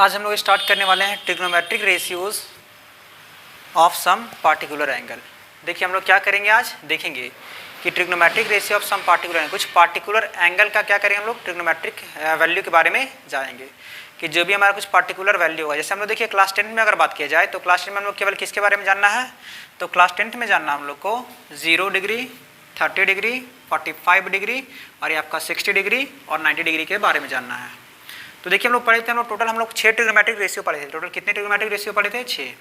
आज हम लोग स्टार्ट करने वाले हैं trigonometric ratios of some particular angle. देखिए हम लोग क्या करेंगे, आज देखेंगे कि trigonometric ratio of some particular angle, कुछ पार्टिकुलर एंगल का क्या करेंगे हम लोग, ट्रिग्नोमेट्रिक वैल्यू के बारे में जानेंगे कि जो भी हमारा कुछ पार्टिकुलर वैल्यू होगा। जैसे हम लोग देखिए क्लास 10 में अगर बात किया जाए तो क्लास 10 में हम लोग केवल किसके बारे में जानना है, तो क्लास 10 में जानना हम लोग को 0 डिग्री, 30 डिग्री, 45 डिग्री और ये आपका 60 डिग्री और 90 डिग्री के बारे में जानना है। तो देखिए हम लोग पढ़े थे, टोटल हम लोग 6 ट्रिग्नोमेट्रिक रेशियो पढ़े थे। टोटल कितने ट्रिग्नोमेट्रिक रेशियो पढ़े थे? 6।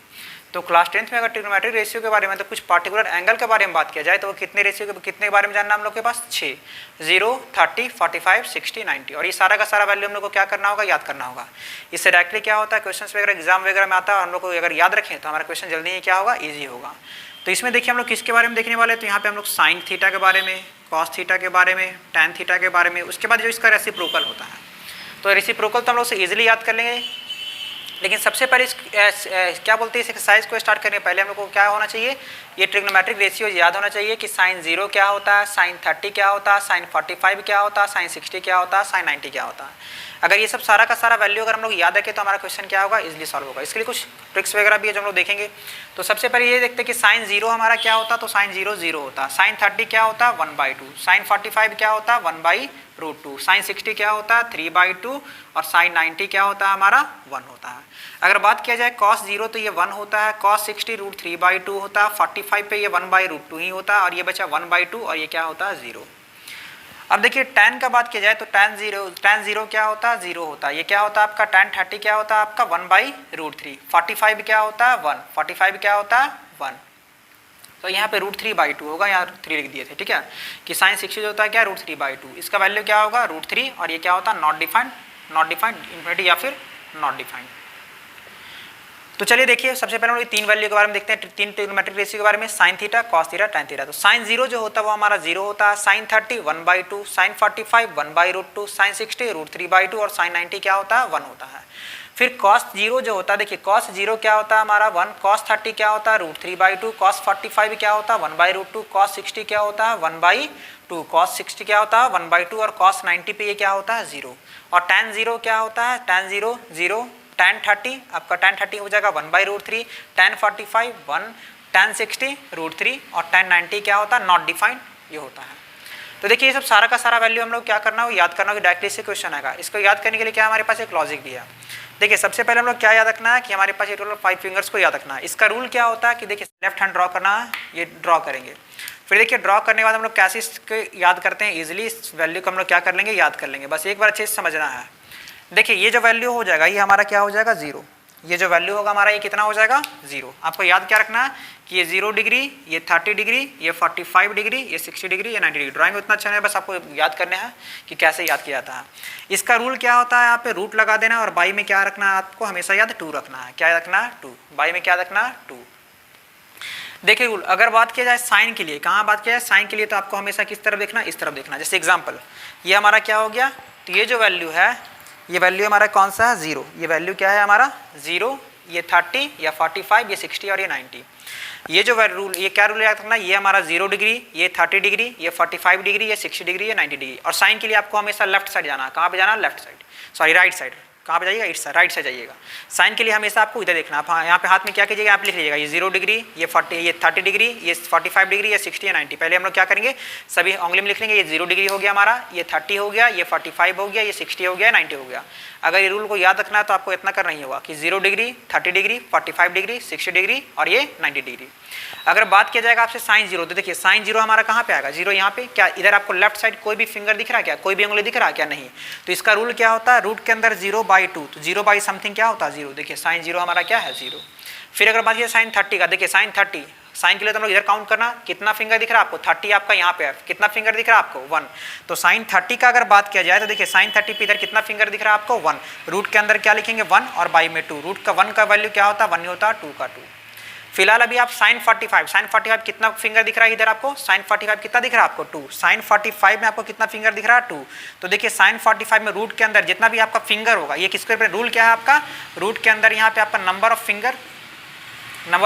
तो क्लास 10 में अगर ट्रिग्नोमेट्रिक रेशियो के बारे में, तो कुछ पार्टिकुलर एंगल के बारे में बात किया जाए तो वो कितने रेशियो के, कितने के बारे में जानना हम लोग के पास? 6। 0, 30, 45, 60, 90 और ये सारा का सारा वैल्यू हम लोग को क्या करना होगा, याद करना होगा। इससे डायरेक्टली क्या होता है, क्वेश्चन वगैरह एग्जाम वगैरह में आता है, हम लोग को अगर याद रखें तो हमारा क्वेश्चन जल्दी ही क्या होगा, ईजी होगा। तो इसमें देखिए हम लोग किसके बारे में देखने वाले हैं, तो यहाँ पे हम लोग साइन थीटा के बारे में, कॉस थीटा के बारे में, टैन थीटा के बारे में, उसके बाद जो इसका रेसिप्रोकल होता है। तो रेसिप्रोकल तो हम लोग से इजीली याद कर लेंगे, लेकिन सबसे पहले क्या बोलते हैं, इस एक्सरसाइज को स्टार्ट करने पहले हम लोग को क्या होना चाहिए, ये ट्रिग्नोमेट्रिक रेशियो याद होना चाहिए कि साइन 0 क्या होता है, साइन 30 क्या होता है, साइन 45 क्या होता है, साइन 60 क्या होता है, साइन 90 क्या होता है। अगर ये सब सारा का सारा वैल्यू अगर हम लोग याद रखें तो हमारा क्वेश्चन क्या होगा, इजीली सॉल्व होगा। इसके लिए कुछ ट्रिक्स वगैरह भी है जो हम लोग देखेंगे। तो सबसे पहले ये देखते हैं कि साइन 0 हमारा क्या होता है, तो साइन 0 0 होता है। साइन 30 क्या होता है, 1/2। साइन 45 क्या होता है, 1/√2। साइन 60 क्या होता है, 3/2 और साइन 90 क्या होता है हमारा, 1 होता है। अगर बात किया जाए कॉस 0 तो ये 1 होता है, कॉस 60 √3/2 होता है, 45 पे ये 1/√2 ही होता है और ये बचा 1/2 और ये क्या होता है, 0। अब देखिए टैन का बात किया जाए तो टैन 0 क्या होता है, 0 होता है। ये क्या होता है आपका, टैन 30 क्या होता है आपका, 1/√3। 45 क्या होता है, 1। 45 क्या होता है, 1। तो यहाँ पे √3/2 होगा, यहाँ 3 लिख दिए थे, ठीक है, कि साइन 60 जो होता है क्या, √3/2। इसका वैल्यू क्या होगा, √3 और ये क्या होता है, नॉट डिफाइंड, इन्फिनिटी या फिर नॉट डिफाइंड। तो चलिए देखिए सबसे पहले हम लोग 3 वैल्यू के बारे में देखते हैं, 3 ट्रिग्नोमेट्रिक रेशियो के बारे में, sine theta, cos theta, tan theta. तो साइन 0 जो होता है वो हमारा 0 होता है, साइन 30 1/2, साइन 45 1/√2, साइन 60 √3/2 और साइन 90 क्या होता है, 1 होता है। फिर कॉस 0 जो होता है, देखिए कॉस 0 क्या होता है हमारा 1, कॉस 30 क्या होता है √3/2, कॉस 45 क्या होता है 1/√2, कॉस 60 क्या होता है 1/2, कॉस 60 क्या होता है 1/2 और कॉस 90 पे ये क्या होता है 0। और टैन 0 क्या होता है, टैन 0 0, टैन 30 आपका टैन 30 हो जाएगा 1/√3, टैन 45 1, टैन 60 √3 और टैन 90 क्या होता है, नॉट डिफाइंड ये होता है। तो देखिए ये सब सारा का सारा वैल्यू हम लोग क्या करना हो, याद करना हो कि डायरेक्टली से क्वेश्चन आएगा। इसको याद करने के लिए क्या हमारे पास एक लॉजिक भी है। देखिए सबसे पहले हम लोग क्या याद रखना है कि हमारे पास ये टोटल 5 फिंगर्स को याद रखना है। इसका रूल क्या होता है कि देखिए लेफ्ट हैंड ड्रॉ करना है, ये ड्रॉ करेंगे। फिर देखिए ड्रॉ करने के बाद हम लोग कैसे इसको याद करते हैं, इजीली इस वैल्यू को हम लोग क्या कर लेंगे, याद कर लेंगे। बस एक बार अच्छे से समझना है। देखिए ये जो वैल्यू हो जाएगा ये हमारा क्या हो जाएगा, 0। ये जो वैल्यू होगा हमारा ये कितना हो जाएगा, 0। आपको याद क्या रखना है कि ये 0 डिग्री, ये 30 डिग्री, ये 45 डिग्री, ये 60 डिग्री, ये 90 डिग्री। ड्राइंग उतना अच्छा नहीं है, बस आपको याद करने हैं कि कैसे याद किया जाता है। इसका रूल क्या होता है, यहाँ पे रूट लगा देना और बाई में क्या रखना है, आपको हमेशा याद 2 रखना है। क्या रखना है, 2। बाई में क्या रखना है, 2। देखिए रूल अगर बात किया जाए साइन के लिए, कहाँ बात किया जाए साइन के लिए, तो आपको हमेशा किस तरफ देखना, इस तरफ देखना। जैसे एग्जाम्पल ये हमारा क्या हो गया, तो ये जो वैल्यू है, ये वैल्यू हमारा कौन सा है, 0। ये वैल्यू क्या है हमारा 0, ये 30 या 45, ये 60 और ये 90। ये जो रूल, ये क्या रूल याद रखना, ये हमारा 0 डिग्री, ये 30 डिग्री, ये 45 डिग्री, ये 60 डिग्री, ये 90 डिग्री। और साइन के लिए आपको हमेशा लेफ्ट साइड जाना है। कहाँ पे जाना, left side, sorry right side. कहाँ पे जाइएगा, इस साइड, राइट साइड जाइएगा। साइन के लिए हमेशा आपको इधर देखना। आप यहाँ पे हाथ में क्या कीजिएगा, आप लिख लीजिएगा ये 0 डिग्री, ये 30 डिग्री, ये 45 डिग्री, ये 60 या 90। पहले हम लोग क्या करेंगे, सभी उंगली में लिख लेंगे। ये 0 डिग्री हो गया हमारा, ये 30 हो गया, ये 45 हो गया, ये 60 हो गया, 90 हो गया। अगर ये रूल को याद रखना है तो आपको इतना करना ही होगा कि 0 डिग्री, 30 डिग्री, 45 डिग्री, 60 डिग्री और ये 90 डिग्री। अगर बात किया जाएगा आपसे साइन 0, तो देखिए साइन 0 हमारा कहाँ पे आएगा, 0 यहाँ पे। क्या इधर आपको लेफ्ट साइड कोई भी फिंगर दिख रहा है क्या, कोई भी उंगली दिख रहा है क्या, नहीं। तो इसका रूल क्या होता है, रूट के अंदर 0/2, तो 0 समथिंग क्या होता है, 0। देखिए साइन 0 हमारा क्या है, 0। फिर अगर बात किया साइन 30 का, देखिए साइन 30, साइन के लिए तो हम लोग इधर काउंट करना, कितना फिंगर दिख रहा है आपको, 30 आपका यहाँ पे है, कितना फिंगर दिख रहा है आपको, 1। तो साइन 30 का अगर बात किया जाए तो देखिए साइन 30 पे इधर कितना फिंगर दिख रहा है आपको, 1। रूट के अंदर क्या लिखेंगे, 1 और बाई में 2। रूट का 1 का वैल्यू क्या होता है, 1 होता है, 2 का 2। फिलहाल अभी आप साइन 45 कितना फिंगर दिख रहा है इधर आपको, साइन 45 कितना दिख रहा है आपको, 2। साइन 45 में आपको कितना फिंगर दिख रहा है, 2। तो देखिए साइन 45 में रूट के अंदर जितना भी आपका फिंगर होगा, ये किसके ऊपर रूल क्या है आपका, रूट के अंदर यहाँ पे आपका नंबर ऑफ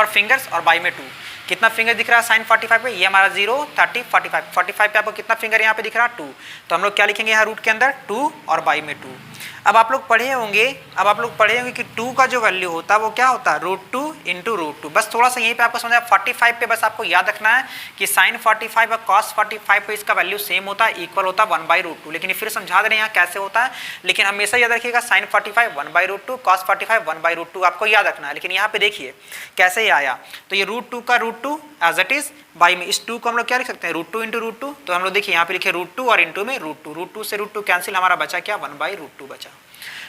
फिंगर्स और बाई में 2। कितना फिंगर दिख रहा है साइन 45 पे, ये हमारा 0 30 45 पे आपको कितना फिंगर यहाँ पे दिख रहा है, 2। तो हम लोग क्या लिखेंगे यहाँ रूट के अंदर 2 और बाई में 2। अब आप लोग पढ़े होंगे कि 2 का जो वैल्यू होता है वो क्या होता है √2 इंटू √2। बस थोड़ा सा यहीं पे आपको समझा 45 पे बस आपको याद रखना है कि sin 45 और cos 45 पे इसका वैल्यू सेम होता है, इक्वल होता है 1/√2। लेकिन फिर समझा दे रहे हैं यहाँ कैसे होता है, लेकिन हमेशा याद रखिएगा sin 45 1/√2, cos 45 1/√2 आपको याद रखना है। लेकिन यहाँ पे देखिए कैसे आया, तो ये √2 का √2 एज इट इज बाई में, इस 2 को हम लोग क्या लिख सकते हैं √2 इंटू √2। तो हम लोग देखिए यहाँ पे लिखे √2 और इंटू में √2 से √2 कैंसिल, हमारा बचा क्या 1/√2 बचा।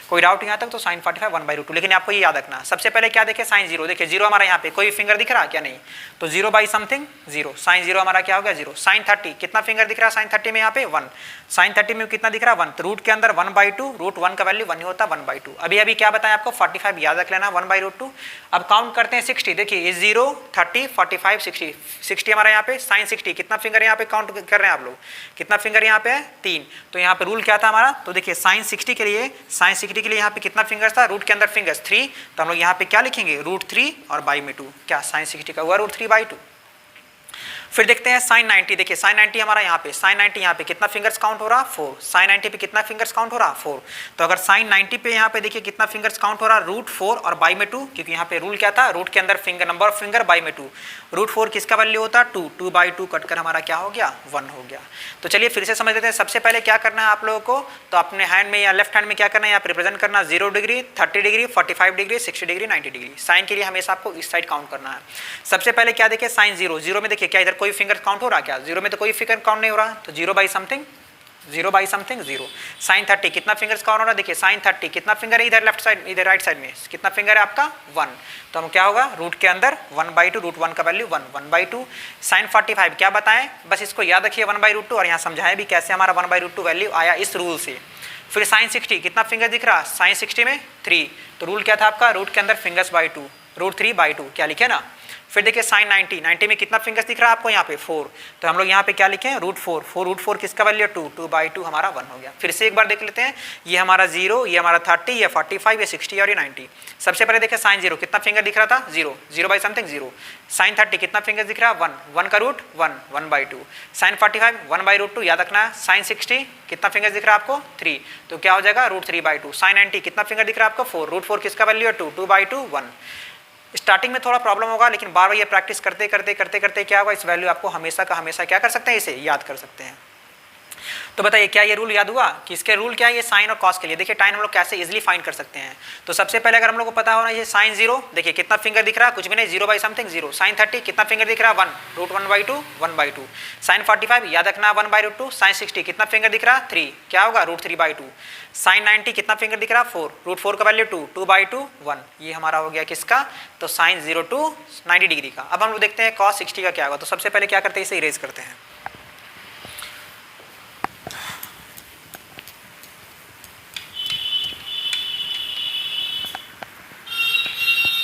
कोई डाउट यहाँ तक? तो sin 45 1/√2। लेकिन आपको ये याद रखना, सबसे पहले क्या देखे sin 0, देखिए 0 हमारा यहाँ पे कोई फिंगर दिख रहा है क्या? नहीं, तो 0 बाई समथिंग 0, sin 0 हमारा क्या हो गया 0। sin 30 कितना फिंगर दिख रहा है sin 30 में? यहाँ पे 1, sin 30 में कितना दिख रहा है 1, तो रूट के अंदर 1/2, √1 का वैल्यू 1 ही होता है 1/2। अभी क्या बताया आपको 45 याद रख लेना 1/√2। अब काउंट करते हैं 60, देखिए ये 0 30 45 60, 60 हमारा यहाँ पे sin 60 कितना फिंगर यहाँ पे काउंट कर रहे हैं आप लोग, कितना फिंगर यहाँ पे है 3। तो यहाँ पे रूल क्या था हमारा, तो देखिए sin 60 के लिए यहाँ पे कितना फिंगर्स था, रूट के अंदर फिंगर्स 3, तो हम लोग यहाँ पे क्या लिखेंगे √3 और बाई में 2, क्या sin 60 का हुआ √3/2। फिर देखते हैं sin 90, देखिए sin 90 हमारा यहाँ पे sin 90 यहाँ पे कितना फिंगर्स काउंट हो रहा 4, sin 90 पे कितना फिंगर्स काउंट हो रहा 4। तो अगर sin 90 पे यहाँ पे देखिए कितना फिंगर्स काउंट हो रहा √4 और बाई में 2, क्योंकि यहाँ पे रूल क्या था रूट के अंदर finger number of finger by में 2, √4 किसका वैल्यू होता है 2, 2/2 कटकर हमारा क्या हो गया 1 हो गया। तो चलिए फिर से समझ लेते हैं, सबसे पहले क्या करना है आप लोगों को, तो अपने हैंड में या लेफ्ट हैंड में क्या करना है, यहाँ पे रिप्रेजेंट करना 0 degree 30 degree 45 degree 60 degree 90 degree. Sine के लिए हमेशा आपको इस साइड काउंट करना है। सबसे पहले क्या देखे sin 0, 0 में देखिए क्या इधर कोई फिंगर काउंट हो रहा क्या, 0 में तो कोई फिंगर काउंट नहीं हो रहा, तो 0 बाई समथिंग 0। sin 30 कितना फिंगर्स काउंट हो रहा है, देखिए sin 30 कितना फिंगर है इधर लेफ्ट साइड, इधर राइट साइड में कितना फिंगर है आपका 1, तो हम क्या होगा रूट के अंदर 1/2, √1 का वैल्यू 1/2। sin 45 क्या बताएं, बस इसको याद रखिए 1/√2, और यहाँ समझाएं भी कैसे हमारा 1/√2 वैल्यू आया इस रूल से। फिर sin 60 कितना फिंगर दिख रहा, sin 60 में 3, तो रूल क्या था आपका रूट के अंदर फिंगर्स बाई 2, √3/2 क्या लिखे ना। फिर देखिए sin 90 में कितना फिंगर्स दिख रहा है आपको यहाँ पे 4, तो हम लोग यहाँ पे क्या लिखे √4 किसका वैल्यू 2, 2/2 हमारा 1 हो गया। फिर से एक बार देख लेते हैं, ये हमारा 0, ये हमारा 30, ये 45, ये 60 और ये 90। सबसे पहले देखिए sin 0 कितना फिंगर दिख रहा था 0 बाई समथिंग 0। sin 30 कितना फिंगर दिख रहा है 1 का रूट 1/2। sin 45 1/√2 याद रखना है। sin 60 कितना फिंगर दिख रहा है आपको 3, तो क्या हो जाएगा √3/2। sin 90 कितना फिंगर दिख रहा है आपको 4, √4 किसका वैल्यू है 2, 2/2 1। स्टार्टिंग में थोड़ा प्रॉब्लम होगा, लेकिन बार बार ये प्रैक्टिस करते करते क्या होगा, इस वैल्यू आपको हमेशा का हमेशा क्या कर सकते हैं, इसे याद कर सकते हैं। तो बताइए क्या ये रूल याद हुआ कि इसके रूल क्या है, ये साइन और कॉस के लिए। देखिए टाइम हम लोग कैसे इजीली फाइंड कर सकते हैं। तो सबसे पहले अगर हम लोग को पता होना ये sin 0, देखिए कितना फिंगर दिख रहा है कुछ भी नहीं 0 बाई समथिंग 0। sin 30 कितना फिंगर दिख रहा है 1, √1/2 1/2। sin 45 याद रखना 1/√2। sin 60 कितना फिंगर दिख रहा है 3, क्या होगा √3/2। sin 90 कितना फिंगर दिख रहा है 4, √4 का वैल्यू 2, 2/2 1। ये हमारा हो गया किसका, तो sin 0 to 90 डिग्री का। अब हम लोग देखते हैं cos 60 का क्या होगा। तो सबसे पहले क्या करते हैं, इसे इरेज करते हैं।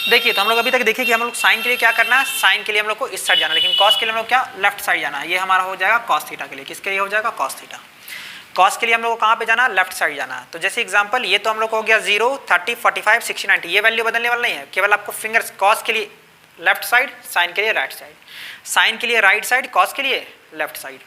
देखिए तो हम लोग अभी तक देखिए कि हम लोग साइन के लिए क्या करना है, साइन के लिए हम लोग को इस साइड जाना है, लेकिन कॉस के लिए हम लोग क्या लेफ्ट साइड जाना है। ये हमारा हो जाएगा कॉस थीटा के लिए, किसके लिए हो जाएगा कॉस थीटा। कॉस के लिए हम लोग को कहाँ पे जाना है, लेफ्ट साइड जाना है। तो जैसे एग्जांपल ये तो हम लोग को हो गया 0 30 45 60 90, ये वैल्यू बदलने वाला नहीं है, केवल आपको फिंगर्स कॉस के लिए लेफ्ट साइड, साइन के लिए राइट साइड, साइन के लिए राइट साइड, कॉस के लिए लेफ्ट साइड।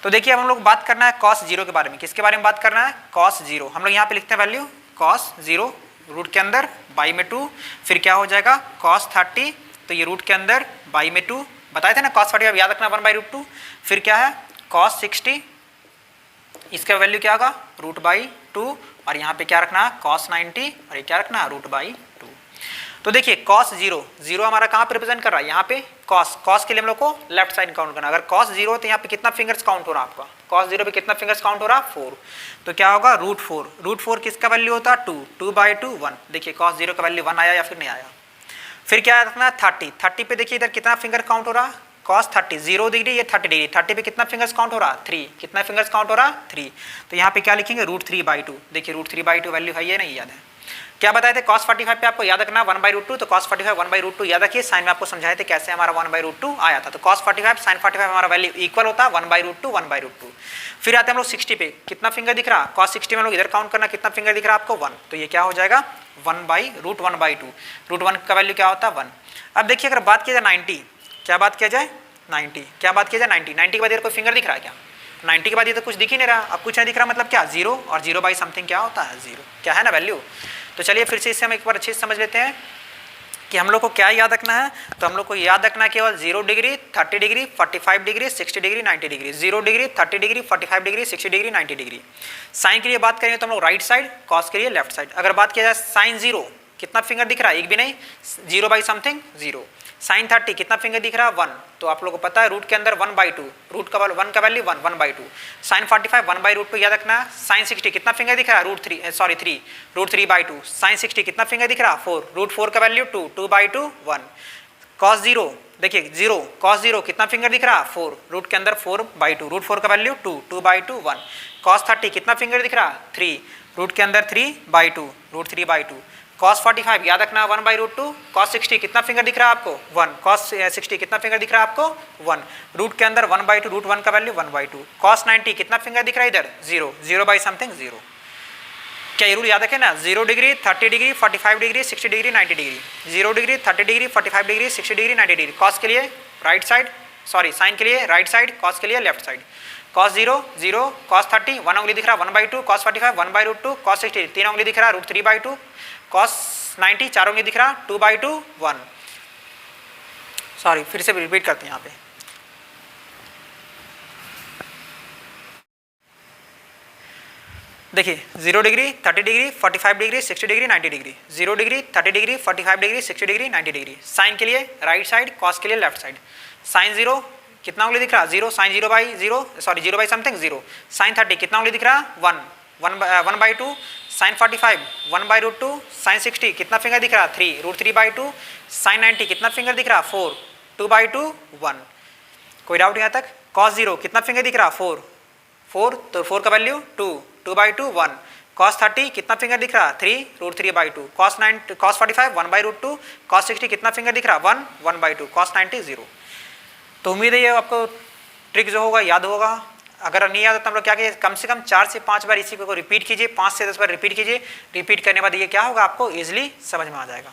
तो देखिए अब हम लोग बात करना है cos 0 के बारे में। किसके बारे में बात करना है, cos 0। हम लोग यहाँ पे लिखते हैं वैल्यू cos 0 रूट के अंदर बाई में 2, फिर क्या हो जाएगा cos 30, तो ये रूट के अंदर बाई में 2 बताए थे ना, cos 45 याद रखना 1/√2। फिर क्या है cos 60, इसका वैल्यू क्या होगा √2, और यहाँ पे क्या रखना है cos 90, और ये क्या रखना है √2। तो देखिए cos 0 हमारा कहाँ पे रिप्रेजेंट कर रहा है, यहाँ पे cos के लिए हम लोग को लेफ्ट साइड काउंट करना है। अगर cos 0 तो यहाँ पे कितना फिंगर्स काउंट हो रहा है आपका, cos 0 पे कितना फिंगर्स काउंट हो रहा है 4, तो क्या होगा √4 किसका वैल्यू होता है 2, 2/2 1। देखिए cos 0 का वैल्यू 1 आया या फिर नहीं आया। फिर क्या रखना है 30 पे, देखिए इधर कितना फिंगर काउंट हो रहा है cos 30, 0 डिग्री ये 30 डिग्री, 30 पे कितना फिंगर्स काउंट हो रहा है 3, कितना फिंगर्स काउंट हो रहा है 3, तो यहाँ पे क्या लिखेंगे √3/2। देखिए √3/2 वैल्यू है ये नहीं याद है। क्या बताए थे cos 45 पे आपको याद रखना 1/√2, तो cos 45 1/√2 याद रखिए। साइन में आपको समझाए थे कैसे हमारा 1/√2 आया था। तो cos 45 sin 45 हमारा वैल्यू इक्वल होता है 1/√2। फिर आते हैं हम लोग 60 पे, कितना फिंगर दिख रहा cos 60 में हम लोग इधर काउंट करना, कितना फिंगर दिख रहा आपको 1, तो ये क्या हो जाएगा 1/√1/2। √1 का वैल्यू क्या होता है 1। अब देखिए अगर बात किया जाए 90, क्या बात किया जाए 90, क्या बात किया जाए 90 के बाद इधर कोई फिंगर दिख रहा है क्या, 90 के बाद ये तो कुछ दिख ही नहीं रहा, अब कुछ नहीं दिख रहा मतलब क्या, 0, और 0 बाई समथिंग क्या होता है, 0, क्या है ना वैल्यू। तो चलिए फिर से इससे हम एक बार अच्छे से समझ लेते हैं कि हम लोग को क्या याद रखना है। तो हम लोग को याद रखना है केवल 0 degree, 30 degree, 45 degree, 60 degree, 90 degree, 0 degree, 30 degree, 45 degree, 60 degree, 90 degree. Sine के लिए बात करेंगे तो हम लोग राइट साइड, कॉस के लिए लेफ्ट साइड। अगर बात किया जाए साइन 0 कितना फिंगर दिख रहा है, एक भी नहीं, 0 बाई समथिंग 0। साइन 30 कितना फिंगर दिख रहा है, 1, तो आप लोगों को पता है रूट के अंदर 1/2, रूट का 1 का वैल्यू 1, 1/2। साइन 45 1/√2 याद रखना है। साइन 60 कितना फिंगर दिख रहा है, ₹3, रूट 3/2। साइन 60 कितना फिंगर दिख रहा है, 4, रूट 4 का वैल्यू 2, 2/2 1। कॉस 0 देखिए 0, कॉस 0 कितना फिंगर दिख रहा है, 4, रूट के अंदर 4/2, रूट 4 का वैल्यू 2, 2/2 1। कॉस 30 कितना फिंगर दिख रहा है, 3, रूट के अंदर 3/2, रूट 3/2। कॉस 45 याद रखना 1/√2। कॉस 60 कितना फिंगर दिख रहा है आपको, 1, कॉस 60 कितना फिंगर दिख रहा है आपको, 1, रूट के अंदर 1/2, रूट 1 का वैल्यू 1/2। कॉस 90 कितना फिंगर दिख रहा है इधर, 0, 0 बाई समथिंग 0। क्या ये रूल याद रखें ना, 0 degree, 30 degree, 45 degree, 60 degree, 90 degree, 0 degree, 30 degree, 45 degree, 60 degree, 90 degree. Cos के लिए राइट साइड, सॉरी साइन के लिए राइट साइड, कॉस के लिए लेफ्ट साइड। कॉस 0 0, कॉस 30 1 उंगली दिख रहा है 1/2, कॉस 45 1/√2, कॉस 60 3 उंगली दिख रहा है √3/2, कॉस 90 4 उंगली दिख रहा 2/2 1। सॉरी फिर से रिपीट करते हैं यहाँ पे। देखिए 0 degree, 30 degree, 45 degree, 60 degree, 90 degree, 0 degree, 30 degree, 45 degree, 60 degree, 90 degree. Sine के लिए राइट साइड, कॉस के लिए लेफ्ट साइड। साइन 0 कितना उंगली दिख रहा, 0, sine 0/0, sorry 0 by something 0। Sine 30 कितना उंगली दिख रहा, 1, 1/2। साइन 45 1/√2। साइन 60 कितना फिंगर दिख रहा, 3, रूट 3/2। साइन 90 कितना फिंगर दिख रहा, 4, 2/2 1। कोई डाउट यहाँ तक। कॉस 0 कितना फिंगर दिख रहा, 4, 4, तो 4 का वैल्यू 2, 2/2 1। कॉस 30 कितना फिंगर दिख रहा, 3, रूट 3/2। कॉस 45 1/√2। कॉस 60 कितना फिंगर दिख रहा, 1, 1/2। कॉस 90 0। तो उम्मीद है ये आपको ट्रिक जो होगा याद होगा। अगर नहीं याद तो हम लोग क्या कीजिए, कम से कम 4 से 5 बार इसी को रिपीट कीजिए, 5 से 10 बार रिपीट कीजिए। रिपीट करने के बाद ये क्या होगा, आपको इजीली समझ में आ जाएगा।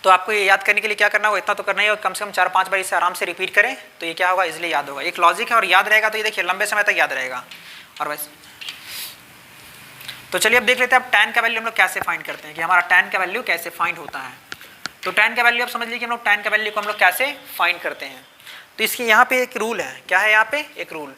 तो आपको ये याद करने के लिए क्या करना होगा, इतना तो करना ही होगा, कम से कम 4-5 बार इसे आराम से रिपीट करें तो ये क्या होगा, इजीली याद होगा। एक लॉजिक है और याद रहेगा तो ये देखिए लंबे समय तक याद रहेगा। और वैसे तो चलिए अब देख लेते हैं अब tan का वैल्यू हम लोग कैसे फाइंड करते हैं, कि हमारा tan का वैल्यू कैसे फाइंड होता है। तो tan का वैल्यू आप समझ लीजिए कि हम लोग tan का वैल्यू को हम लोग कैसे फाइंड करते हैं। तो इसके यहाँ पे एक रूल है, क्या है यहाँ पे एक रूल,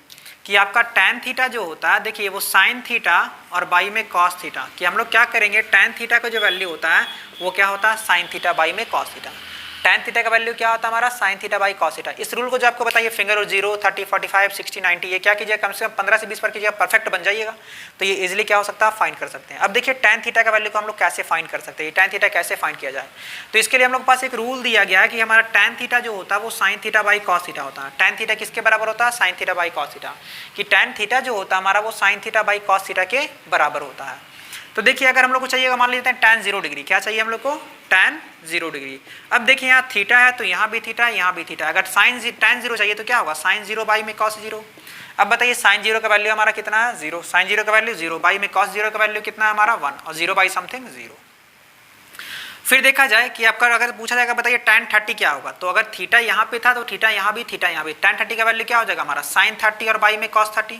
कि आपका tan थीटा जो होता है, देखिए वो sin थीटा और बाई में cos थीटा, कि हम लोग क्या करेंगे, tan थीटा का जो वैल्यू होता है वो क्या होता है, sin थीटा बाई में cos थीटा। tan थीटा का वैल्यू क्या होता है हमारा, sin theta by cos theta. इस रूल को जो आपको बताइए फिंगर 0, 30, 45, 60, 90 ये क्या कीजिएगा, कम से कम 15 से 20 बार कीजिएगा, परफेक्ट बन जाइएगा। तो ये इजीली क्या हो सकता है, फाइंड कर सकते हैं। अब देखिए tan थीटा का वैल्यू को हम लोग कैसे फाइंड कर सकते हैं, tan थीटा कैसे फाइंड किया जाए। तो इसके लिए हम लोग के पास एक रूल दिया गया है कि हमारा tan थीटा जो होता है वो sin theta by cos theta होता है। tan थीटा किसके बराबर होता है, sin theta by cos theta, कि tan थीटा जो होता है हमारा वो sin theta by cos theta के बराबर होता है। तो देखिए अगर हम लोग को चाहिएगा, मान लेते हैं tan 0 डिग्री, क्या चाहिए हम लोग को, tan 0 डिग्री। अब देखिए यहाँ थीटा है तो यहाँ भी थीटा, यहाँ भी थीटा। अगर tan 0 चाहिए तो क्या होगा, sin 0 बाई में cos 0। अब बताइए sin 0 का वैल्यू हमारा कितना है, 0, sin 0 का वैल्यू 0, बाई में cos 0 का वैल्यू कितना है हमारा 1, और 0 बाई समथिंग 0। फिर देखा जाए कि आपका अगर पूछा जाएगा बताइए tan 30 क्या होगा, तो अगर थीटा यहाँ पे था तो थीटा यहाँ भी, थीटा यहाँ भी, tan 30 का वैल्यू क्या हो जाएगा हमारा, sin 30 और बाई में cos 30,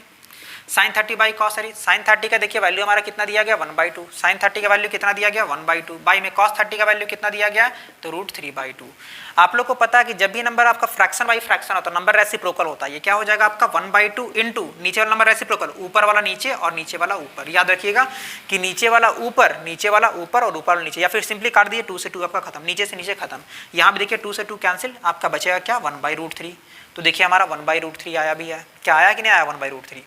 sin 30 by cos 30। sin 30 का देखिए वैल्यू हमारा कितना दिया गया, 1/2। sin 30 का वैल्यू कितना दिया गया, 1/2। बाई में cos 30 का वैल्यू कितना दिया गया, तो √3/2। आप लोग को पता है कि जब भी नंबर आपका फ्रैक्शन बाई फ्रैक्शन होता है, नंबर रेसिप्रोकल होता है, ये क्या हो जाएगा आपका 1/2 इंटू नीचे वाला नंबर रेसिप्रोकल, ऊपर वाला नीचे और नीचे वाला ऊपर। याद रखिएगा कि नीचे वाला ऊपर, नीचे वाला ऊपर और ऊपर वाला नीचे, या फिर सिंपली काट दिए 2 से 2 आपका खत्म, नीचे से नीचे खत्म। यहाँ भी देखिए 2 से 2 कैंसिल, आपका बचेगा क्या, 1/√3। तो देखिए हमारा 1/√3 आया भी है, क्या आया कि नहीं आया 1/√3।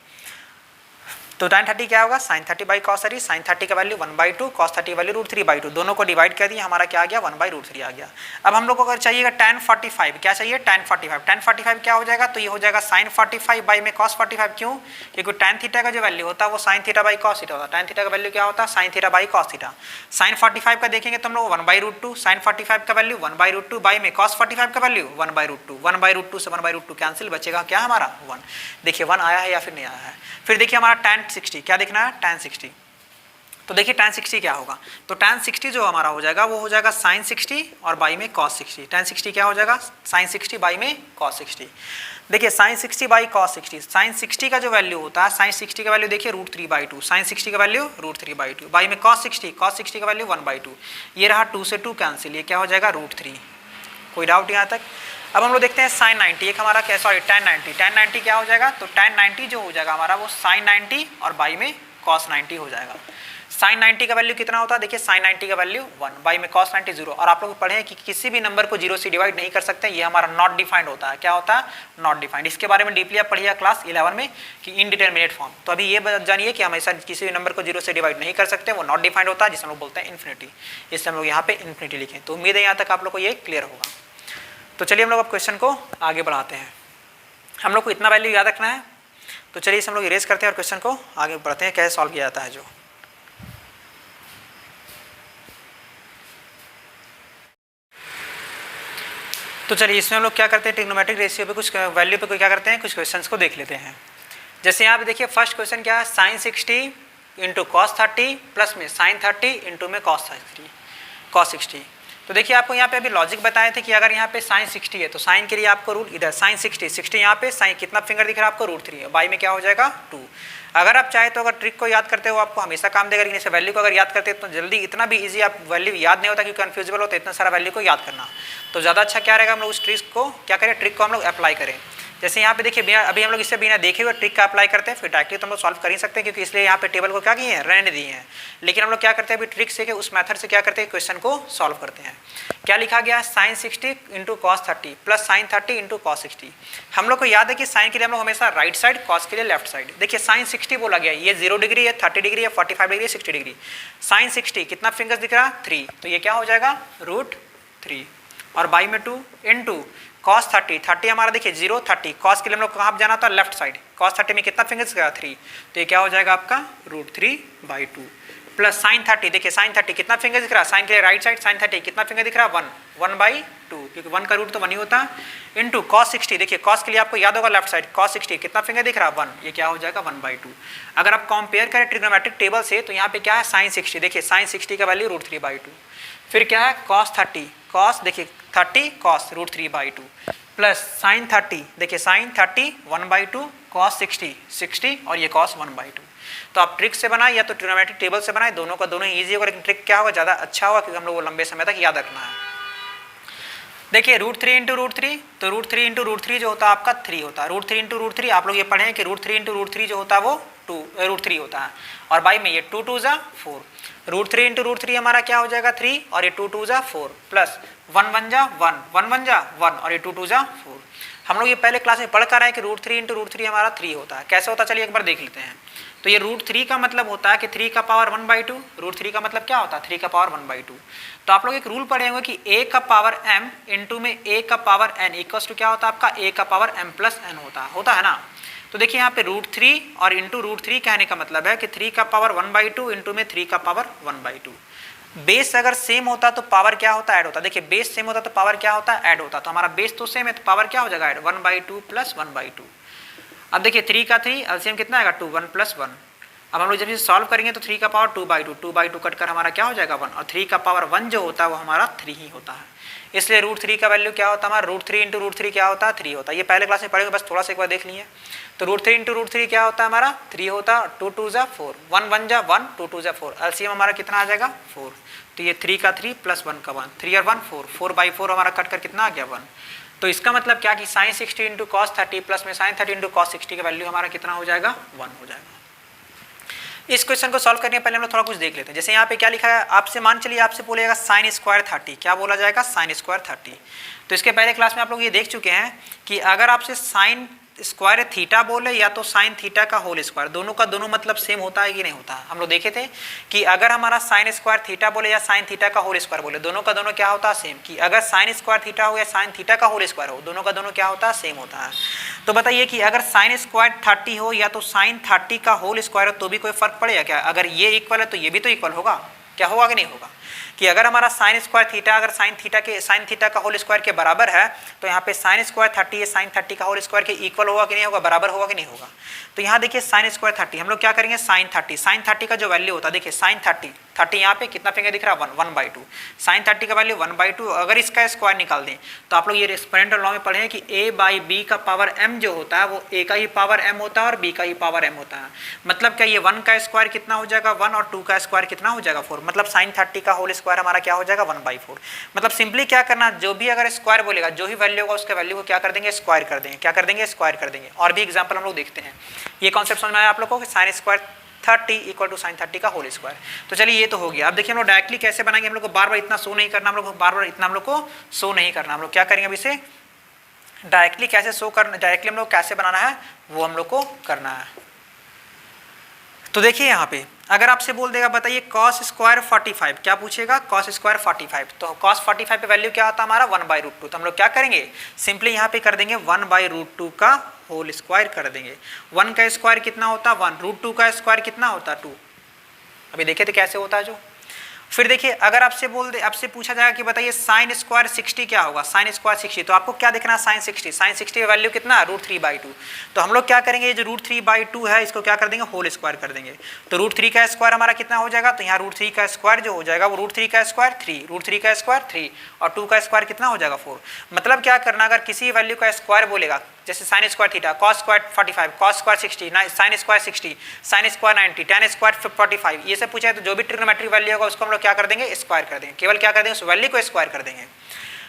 तो tan 30 क्या होगा, sin 30 बाई cos 30, sin 30 का वैल्यू 1/2, cos 30 वैल्यू √3/2, दोनों को डिवाइड कर दिया, हमारा क्या आ गया 1/√3 आ गया। अब हम लोग को अगर चाहिएगा tan 45, क्या चाहिए tan 45, tan 45 क्या हो जाएगा, तो ये हो जाएगा sin 45 बाई में cos 45। क्यों, क्योंकि tan थीटा का जो वैल्यू होता है वो sin theta by cos theta होता है। tan थीटा का वैल्यू क्या होता है, sin theta by cos theta. sin 45 का देखेंगे तो हम लोग 1/√2, sin 45 का वैल्यू 1/√2 बाई में cos 45 का वैल्यू 1/√2, 1/√2 से 1/√2 कैंसिल, बचेगा क्या हमारा 1। देखिए 1 आया है या फिर नहीं आया है। फिर देखिए हमारा tan 60, क्या देखना है tan 60, तो देखिए tan 60 क्या होगा, तो tan 60 जो हमारा हो जाएगा वो हो जाएगा sin 60 और बाई में cos 60। tan 60 क्या हो जाएगा, sin 60 बाई में cos 60। देखिए sin 60 बाई cos 60, sin 60 का जो वैल्यू होता है, sin 60 का वैल्यू देखिए √3/2, sin 60 का वैल्यू √3/2 बाई में cos 60 का वैल्यू 1/2। ये रहा 2 से 2 कैंसिल, ये क्या हो जाएगा √3। कोई डाउट यहाँ तक? अब हम लोग देखते हैं sin 90, एक हमारा क्या, सॉरी tan 90, tan 90 क्या हो जाएगा, तो tan 90 जो हो जाएगा हमारा वो sin 90 और बाई में cos 90 हो जाएगा। sin 90 का वैल्यू कितना होता है, देखिए sin 90 का वैल्यू 1 बाई में cos 90 0। और आप लोग पढ़े हैं कि किसी भी नंबर को 0 से डिवाइड नहीं कर सकते, ये हमारा नॉट डिफाइंड होता है। क्या होता है, नॉट डिफाइंड। इसके बारे में डीपली आप पढ़िए क्लास 11 में कि इनडिटरमिनेट फॉर्म। तो अभी ये जानिए कि हमेशा किसी भी नंबर को 0 से डिवाइड नहीं कर सकते, वो नॉट डिफाइंड होता है, जिसे हम लोग बोलते हैं इन्फिनिटी। इससे हम लोग यहाँ पे इन्फिनिटी लिखें। तो उम्मीद है यहाँ तक आप लोग को ये क्लियर होगा। तो चलिए हम लोग अब क्वेश्चन को आगे बढ़ाते हैं। हम लोग को इतना वैल्यू याद रखना है, तो चलिए इसे हम लोग इरेज करते हैं और क्वेश्चन को आगे बढ़ते हैं, कैसे सॉल्व किया जाता है जो। तो चलिए इसमें हम लोग क्या करते हैं, ट्रिग्नोमेट्रिक रेशियो पे कुछ वैल्यू पे क्या करते हैं, कुछ क्वेश्चंस को देख लेते हैं। जैसे यहाँ पे देखिए फर्स्ट क्वेश्चन क्या है, sin 60 इंटू cos 30 प्लस में sin 30 इंटू में cos 60। तो देखिए आपको यहाँ पे अभी लॉजिक बताए थे कि अगर यहाँ पे sin 60 है तो sin के लिए आपको रूल इधर sin 60 यहाँ पे sin कितना फिंगर दिख रहा है आपको √3 है, बाई में क्या हो जाएगा 2। अगर आप चाहे तो अगर ट्रिक को याद करते हो आपको हमेशा काम देगा, लेकिन इसे वैल्यू को अगर याद करते हैं तो जल्दी इतना भी इजी आप वैल्यू याद नहीं होता क्योंकि कन्फ्यूजेबल होता है इतना सारा वैल्यू को याद करना। तो ज़्यादा अच्छा क्या रहेगा, हम लोग उस ट्रिक को क्या करें, ट्रिक को हम लोग अप्लाई करें। जैसे यहाँ पे देखिए अभी हम लोग इससे बिना देखे हुए ट्रिक का अप्लाई करते हैं, फिर डायरेक्टली तो हम लोग सॉल्व कर ही सकते हैं क्योंकि इसलिए यहाँ पे टेबल को क्या किए हैं, रहने दिए हैं। लेकिन हम लोग क्या करते हैं, अभी ट्रिक से उस मेथड से क्या करते हैं, क्वेश्चन को सॉल्व करते हैं। क्या लिखा गया, sin 60 into cos 30 plus sin 30 into cos 60। हम लोग को याद है कि sin के लिए हम लोग हमेशा राइट साइड, cos के लिए लेफ्ट साइड। देखिए sin 60 बोला गया, ये 0 डिग्री है, 30 डिग्री है, 45 डिग्री है, 60 डिग्री। sin 60 कितना फिंगर्स दिख रहा है 3, तो ये क्या हो जाएगा √3 और बाई में 2 इंटू cos 30 हमारा देखिए 0 30, cos के लिए हम लोग कहाँ जाना था, लेफ्ट साइड। cos 30 में कितना फिंगर्स गया 3, तो ये क्या हो जाएगा आपका √3/2 प्लस sin 30, देखिए sin 30 कितना फिंगर दिख रहा है, sin के लिए राइट साइड, sin 30 कितना फिंगर दिख रहा है 1/2 क्योंकि 1 का रूट तो 1 ही होता है, इंटू cos 60, देखिए cos के लिए आपको याद होगा लेफ्ट साइड, cos 60 कितना फिंगर दिख रहा है 1, ये क्या हो जाएगा 1/2। अगर आप कंपेयर करें ट्रिग्नोमेट्रिक टेबल से तो यहाँ पे क्या है sin 60, देखिए sin 60 का वैल्यू √3/2। फिर क्या है cos 30, cos देखिए 30 cos √3/2 प्लस sin 30, देखिए sin 30 1/2 cos 60 और ये cos 1/2। तो आप ट्रिक से बनाए या तो ट्रिग्नोमेट्रिक टेबल से बनाए, दोनों का दोनों ईजी होगा, लेकिन ट्रिक क्या होगा ज़्यादा अच्छा होगा क्योंकि हम लोग को लंबे समय तक याद रखना है। देखिए √3 इंटू √3, तो √3 इंटू √3 जो होता है आपका 3 होता है। √3 इंटू √3 आप लोग ये पढ़े हैं कि √3 इंटू √3 जो होता है वो √3 होता है और बाई में ये 2 2 जा 4। √3 इंटू √3 हमारा क्या हो जाएगा 3 और ये 2 2 जा 4 प्लस 1 1 जा 1 1 1 जा 1 और ये 2 2 जा 4। हम लोग ये पहले क्लास में पढ़ कर आए कि √3 इंटू √3 हमारा 3 होता है। कैसे होता है चलिए एक बार देख लेते हैं। तो ये √3 का मतलब होता है कि 3 का पावर 1/2, √3 का मतलब क्या होता है 3 का पावर 1/2। तो आप लोग एक रूल पढ़े होंगे कि a का पावर m इंटू में a का पावर n इक्वल्स टू क्या होता है आपका a का पावर m प्लस n होता है ना। तो देखिए यहाँ पे √3 और इंटू √3 कहने का मतलब है कि 3 का पावर 1/2 इंटू में 3 का पावर 1/2। बेस अगर सेम होता तो पावर क्या होता ऐड होता, देखिए बेस सेम होता तो पावर क्या होता ऐड होता। तो हमारा बेस तो सेम है तो पावर क्या हो जाएगा ऐड 1/2 प्लस 1/2। अब देखिए 3 का 3 एलसीएम कितना आएगा 2 1 प्लस 1। अब हम लोग जब इसे सॉल्व करेंगे तो 3 का पावर 2/2 कट कर हमारा क्या हो जाएगा 1 और 3 का पावर 1 जो होता है वो हमारा 3 ही होता है। इसलिए √3 का वैल्यू क्या होता है हमारा √3 इंटू √3 क्या होता है 3 होता है। ये पहले क्लास में पढ़ेंगे, बस थोड़ा सा एक बार देख लिए। तो √3 इंटू √3 क्या होता है हमारा 3 होता है, 2 2 जा 4 1 1 जा 1 2 2 जा 4, एलसीएम हमारा कितना आ जाएगा 4। तो ये 3 का 3 प्लस 1 का 1, 3 और 1 4, 4/4 हमारा कट कर कितना आ गया 1। तो इसका मतलब क्या कि sin 60 इंटू cos 30 प्लस में sin 30 इंटू cos 60 का वैल्यू हमारा कितना हो जाएगा 1 हो जाएगा। इस क्वेश्चन को सॉल्व करने से पहले हम लोग थोड़ा कुछ देख लेते हैं। जैसे यहाँ पे क्या लिखा है, आपसे मान चलिए आपसे बोलेगा sin स्क्वायर 30, क्या बोला जाएगा sin स्क्वायर 30। तो इसके पहले क्लास में आप लोग ये देख चुके हैं कि अगर आपसे sin स्क्वायर थीटा बोले या तो sin थीटा का होल स्क्वायर, दोनों का दोनों मतलब सेम होता है कि नहीं होता। हम लोग देखे थे कि अगर हमारा sin स्क्वायर थीटा बोले या sin थीटा का होल स्क्वायर बोले, दोनों का दोनों क्या होता है सेम। कि अगर sin स्क्वायर थीटा हो या sin थीटा का होल स्क्वायर हो, दोनों का दोनों क्या होता है सेम होता है। तो बताइए कि अगर sin स्क्वायर 30 हो या तो sin 30 का होल स्क्वायर हो तो भी कोई फर्क पड़ेगा क्या। अगर ये इक्वल है तो ये भी तो इक्वल होगा, क्या होगा कि नहीं होगा। कि अगर हमारा साइन स्क्वायर थीटा अगर साइन थीटा का होल स्क्वायर के बराबर है तो यहाँ पे साइन स्क्वायर 30 ये साइन 30 का होल स्क्वायर के इक्वल होगा कि नहीं होगा, बराबर होगा कि नहीं होगा। तो यहाँ देखिए साइन स्क्वायर 30 हम लोग क्या करेंगे साइन 30 का जो वैल्यू होता है देखिए साइन 30 यहाँ पे कितना फिंगर दिख रहा है 1/2 साइन 30 का वैल्यू 1/2। अगर इसका स्क्वायर निकाल दें तो आप लोग ये एक्सपोनेंशियल लॉ में पढ़े हैं कि a/b का पावर m जो होता है वो a का ही पावर m होता है और b का ही पावर m होता है। मतलब क्या ये 1 का स्क्वायर कितना हो जाएगा 1 और 2 का स्क्वायर कितना हो जाएगा 4। मतलब साइन 30 का होल स्क्वायर हमारा क्या हो जाएगा 1/4। मतलब सिंपली क्या करना, जो भी अगर स्क्वायर बोलेगा जो ही वैल्यू होगा उसके वैल्यू को क्या कर देंगे स्क्वायर कर देंगे, क्या कर देंगे स्क्वायर कर देंगे। और भी एग्जाम्पल हम लोग देखते हैं। ये कॉन्सेप्ट समझ में आया आप लोग को कि sine square 30 equal to sine 30 का होल स्क्वायर। तो चलिए ये तो हो गया। अब देखिए हम लोग डायरेक्टली कैसे बनाएंगे, हम लोग को बार बार इतना शो नहीं करना, हम लोग को बार बार इतना हम लोग को शो नहीं करना। हम लोग क्या करेंगे अब इसे डायरेक्टली कैसे शो करना, डायरेक्टली हम लोग कैसे बनाना है वो हम लोग को करना है। तो देखिए यहाँ पे अगर आपसे बोल देगा बताइए कॉस स्क्वायर 45, क्या पूछेगा कॉस स्क्वायर 45। तो कॉस 45 पे वैल्यू क्या आता है हमारा 1/√2। तो हम लोग क्या करेंगे सिंपली यहाँ पे कर देंगे 1/√2 का होल स्क्वायर कर देंगे। 1 का स्क्वायर कितना होता है 1, √2 का स्क्वायर कितना होता है 2। अभी देखिए तो कैसे होता है जो। फिर देखिए अगर आपसे पूछा जाएगा कि बताइए साइन स्क्वायर 60 क्या होगा, साइन स्क्वायर 60। तो आपको क्या देखना है साइन 60 की वैल्यू कितना है √3/2। तो हम लोग क्या करेंगे ये जो √3/2 है इसको क्या कर देंगे होल स्क्वायर कर देंगे। तो √3 का स्क्वायर हमारा कितना हो जाएगा, तो यहाँ √3 का स्क्वायर जो हो जाएगा वो √3 का स्क्वायर 3, √3 का स्क्वायर 3 और 2 का स्क्वायर कितना हो जाएगा 4। मतलब क्या करना, अगर किसी वैल्यू का स्क्वायर बोलेगा जैसे sine square theta, cos square 45, cos square 60, sign square 60, sine square 90, tan square 45, ये सब पूछा है तो जो भी ट्रिग्नोमेट्रिक वैल्यू होगा उसको हम लोग क्या कर देंगे स्क्वायर कर देंगे। केवल क्या कर देंगे उस वैल्यू को स्क्वायर कर देंगे।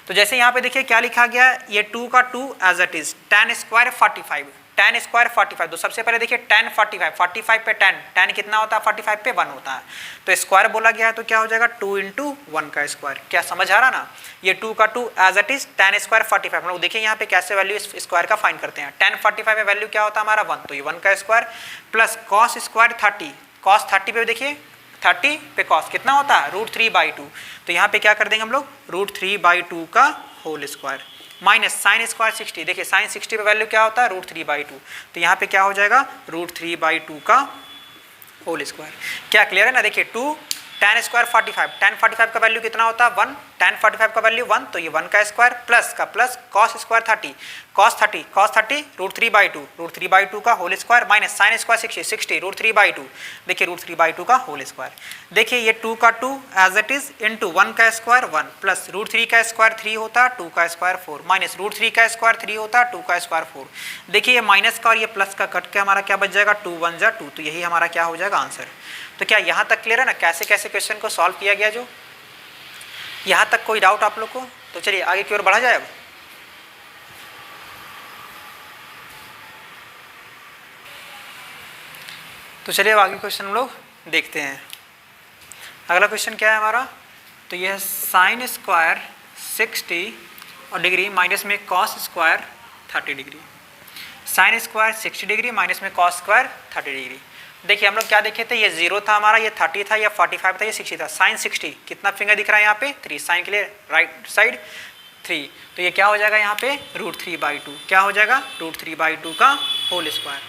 तो जैसे यहाँ पे देखिए क्या लिखा गया, ये 2 का 2 as it is, tan square 45, tan square 45। तो सबसे पहले देखिए tan 45 पे tan कितना होता है 45 पे 1 होता है। तो स्क्वायर बोला गया है तो क्या हो जाएगा 2 × 1 का स्क्वायर। क्या समझ आ रहा ना, ये 2 का 2 as it is tan square 45। हम लोग देखिए यहाँ पे कैसे वैल्यू स्क्वायर का फाइंड करते हैं। tan 45 में वैल्यू क्या होता है हमारा 1, तो ये 1 का square plus cos square 30, cos 30 पे देखिए 30 पे कॉस कितना होता है √3/2। तो यहाँ पे क्या कर देंगे हम लोग √3/2 का whole square minus sine square 60। देखिए साइन 60 पे वैल्यू क्या होता है √3/2। तो यहाँ पे क्या हो जाएगा √3/2 का होल स्क्वायर। क्या क्लियर है ना। देखिए 2 tan स्क्वायर 45, tan 45 का वैल्यू कितना होता है 1, tan 45 का वैल्यू 1, तो ये 1 का स्क्वायर प्लस का प्लस कॉस स्क्वायर 30, cos 30 √3/2 का whole square minus sine square 60 √3/2। देखिए √3/2 का होल स्क्वायर। देखिए ये 2 का 2 एज इट इज इंटू 1 का स्क्वायर 1 प्लस √3 का स्क्वायर 3 होता है 2 का स्क्वायर 4 माइनस √3 का स्क्वायर 3 होता है 2 का स्क्वायर 4। देखिए ये माइनस का और ये प्लस का कट के हमारा क्या बच जाएगा 2 1 जा 2। तो यही हमारा क्या हो जाएगा आंसर। तो क्या यहाँ तक क्लियर है ना कैसे कैसे क्वेश्चन को सॉल्व किया गया जो। यहाँ तक कोई डाउट आप लोग को। तो चलिए आगे की ओर बढ़ा जाए अब। तो चलिए अब आगे क्वेश्चन हम लोग देखते हैं। अगला क्वेश्चन क्या है हमारा, तो यह साइन स्क्वायर 60 और डिग्री माइनस में cos square 30 degree. Sign square 60 degree minus में कॉस स्क्वायर 30 डिग्री। देखिए हम लोग क्या देखे थे, ये 0 था हमारा, ये 30 था, ये 45 था, ये 60 था। साइन 60 कितना फिंगर दिख रहा है यहाँ पे 3, साइन के लिए राइट साइड 3। तो ये क्या हो जाएगा यहाँ पे √3/2। क्या हो जाएगा √3/2 का होल स्क्वायर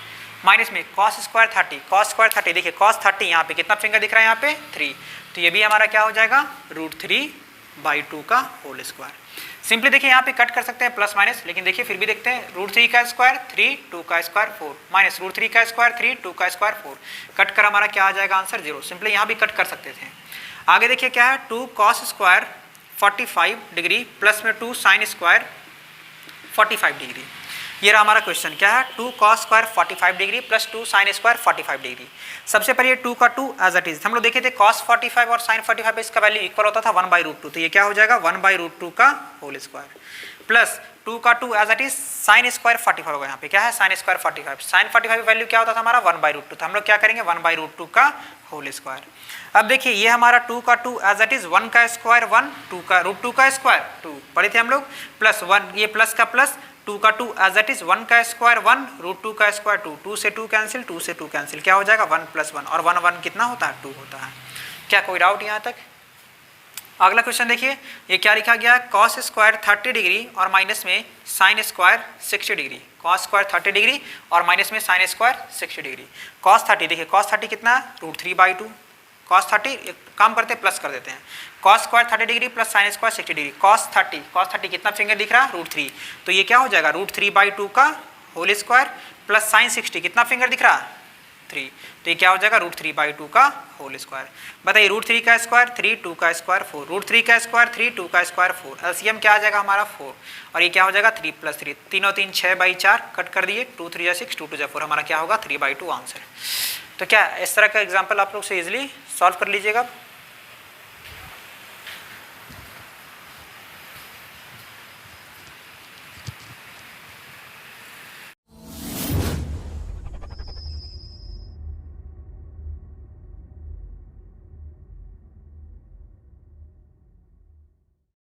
माइनस में कॉस स्क्वायर 30, कॉस स्क्वायर 30। देखिए कॉस 30 यहाँ पे कितना फिंगर दिख रहा है यहाँ पे 3। तो ये भी हमारा क्या हो जाएगा √3/2 का होल स्क्वायर। सिंपली देखिए यहाँ पे कट कर सकते हैं प्लस माइनस, लेकिन देखिए फिर भी देखते हैं √3 का स्क्वायर 3, 2 का स्क्वायर 4 माइनस √3 का स्क्वायर 3, 2 का स्क्वायर 4। कट कर हमारा क्या आ जाएगा आंसर 0। सिंपली यहाँ भी कट कर सकते थे। आगे देखिए क्या है 2 cos स्क्वायर 45 डिग्री प्लस में 2 साइन स्क्वायर 45 डिग्री। ये रहा हमारा क्वेश्चन। क्या है 2 cos square 45 degree plus 2 sign square 45 degree. सबसे पहले 2 का 2 एज इट इज हम लोग देखे थे cos 45 और sin 45 इसका वैल्यू इक्वल होता था 1/√2। तो ये क्या हो जाएगा 1/√2 का होल स्क्वायर प्लस 2 का 2 as it is sine square 45 होगा। यहाँ पे क्या है साइन स्क्वायर 45, साइन 45 वैल्यू क्या होता था हमारा 1/√2। तो हम लोग क्या करेंगे 1/√2 का होल स्क्वायर। अब देखिए ये हमारा 2 का 2 एज इट इज 1 का स्क्वायर 1, 2 का √2 का स्क्वायर 2 पढ़े थे हम लोग प्लस 1, ये प्लस का प्लस 2 का 2 एज इट इज 1 का स्क्वायर 1, √2 का स्क्वायर 2, 2 से 2 कैंसिल, 2 से 2 कैंसिल, क्या हो जाएगा 1 + 1 और 1 1 कितना होता है 2 होता है। क्या कोई डाउट यहाँ तक। अगला क्वेश्चन देखिए ये क्या लिखा गया है cos स्क्वायर 30 डिग्री और माइनस में sign square 60 degree. cos square 30 degree और माइनस में साइन स्क्वायर 60 डिग्री। cos 30 देखिए cos 30 कितना √3/2, कॉस 30, एक काम करते हैं प्लस कर देते हैं, cos square 30 degree plus sign square 60 degree, cos 30 कितना फिंगर दिख रहा है √3, तो ये क्या हो जाएगा √3/2 का होल स्क्वायर प्लस साइन 60 कितना फिंगर दिख रहा है 3, तो ये क्या हो जाएगा √3/2 का होल स्क्वायर। बताइए √3 का स्क्वायर 3, 2 का स्क्वायर 4, √3 का स्क्वायर 3, 2 का स्क्वायर 4, एलसीएम क्या आ जाएगा हमारा 4, और ये क्या हो जाएगा 3 + 3, 3 और 3 6/4 कट कर दिए, 2 3 = 6, 2 2 = 4, हमारा क्या होगा 3/2 आंसर। तो क्या इस तरह का एग्जाम्पल आप लोग से इजिली सॉल्व कर लीजिएगा।